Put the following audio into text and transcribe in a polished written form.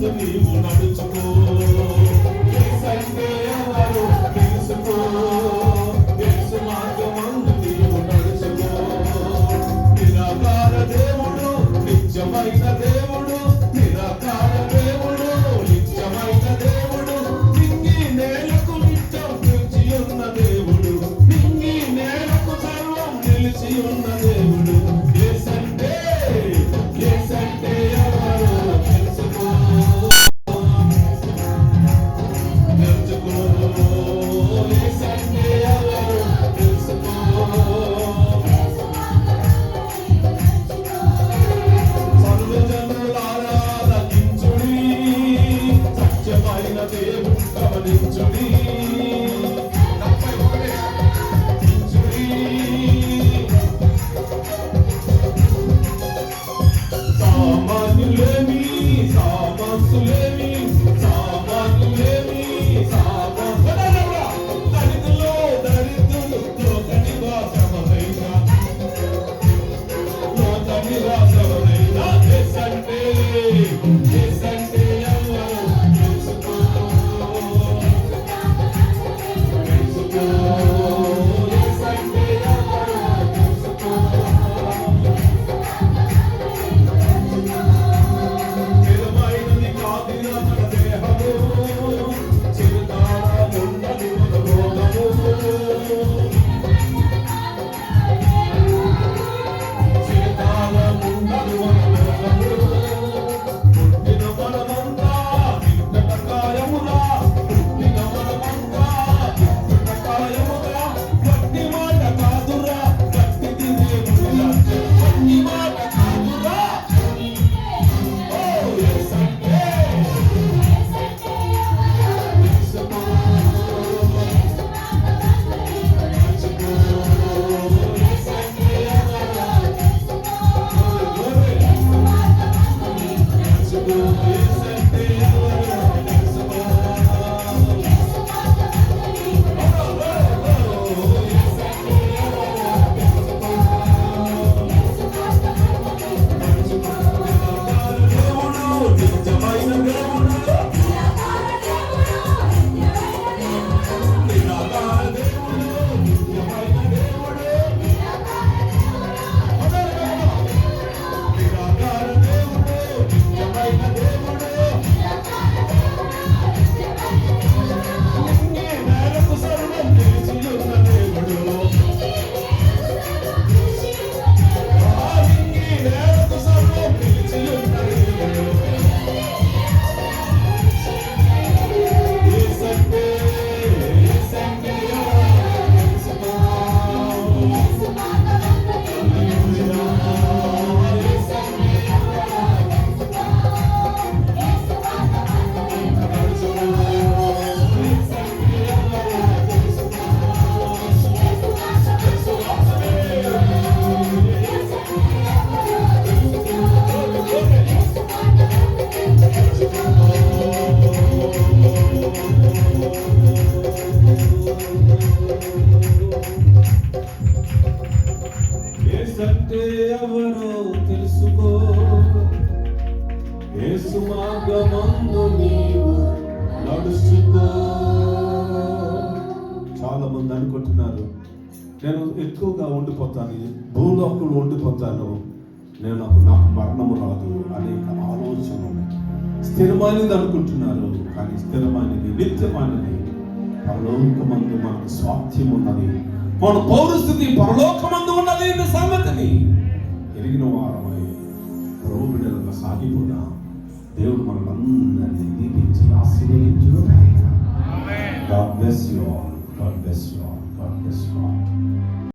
మార్గమందు నీవు నడుచుకో. యేసంటే ఎవరో తెలుసుకో. యేసు మార్గమందు నీవు నడుచుకో. నిరాకార దేవుడు, నిత్యమైన దేవుడు, నిరాకార దేవుడు, నిత్యమైన దేవుడు, నింగి నేలకు నిత్యం నిలిచి ఉన్న దేవుడు, నింగి నేలకు సర్వం నిలిచి ఉన్న దేవుడు. యేసంటే ఎవరో తెలుసుకో. తెలుసుకో. యేసంటే ఎవరో తెలుసుకో. సర్వజనులారా ఆలకించుడి, సత్యమైన దేవుడు గమనించుడి. సామాన్యులేమి సామాసులేమి సామాన్యులేమి దళితులు దళితులు లోక నివాసమైనా యేసంటే ఎవరో తెలుసుకో. తెలుసుకో. యేసంటే ఎవరో తెలుసుకో. స్థిరమైనది కాదిన మన దేహము, చిరుతాళముండదు మన రోగము. చిరుతాళముండదు మన రోగము. పుట్టిన మనమంతా నిన్నట కాయములా, పుట్టిన మనమంతా నిన్నట కాయములా. గట్టి మాట కాదురా, గట్టిది దేవుని రాజ్యం. గట్టి మాట కాదురా. ఓ యేసంటే తెలుసుకో. తెలుసుకో. యేసంటే ఎవరో తెలుసుకో. యేసంటే ఎవరో తెలుసుకో. దేవుడు, నిత్యమైన దేవుడు, నిరాకార దేవుడు, నిత్యమైన దేవుడు, నిరాకార దేవుడు, నిత్యమైన దేవుడు, నింగి నేలకు సర్వం నిలిచి ఉన్న దేవుడు. నింగి నేలకు సర్వం నిలిచి ఉన్న దేవుడు. యేసంటే ఎవరో తెలుసుకో. యేసంటే ఎవరో తెలుసుకో. యేసు మార్గమందు నీవు నడుచుకో. చాలా మంది అనుకుంటున్నారు, నేను ఎక్కువగా ఉండిపోతాను, భూలోకంలో ఉండిపోతాను, నాకు మరణము రాదు అనేక ఆలోచనలు ఉన్నాయి. స్థిరమైనది అనుకుంటున్నారు, కానీ స్థిరమైనది నిత్యమైనది పరలోకమందు మనకు స్వాస్థ్యం ఉన్నది. మన పౌరస్థితి పరలోకమందు ఉన్నది అనే సంగతిని ఎరిగిన వారమై ప్రభు బిడ్డలుగా సాగిపోదా. దేవుడు మనల్ని దీపించి ఆశీర్వదించును. God bless you all. God bless you all. God bless you all.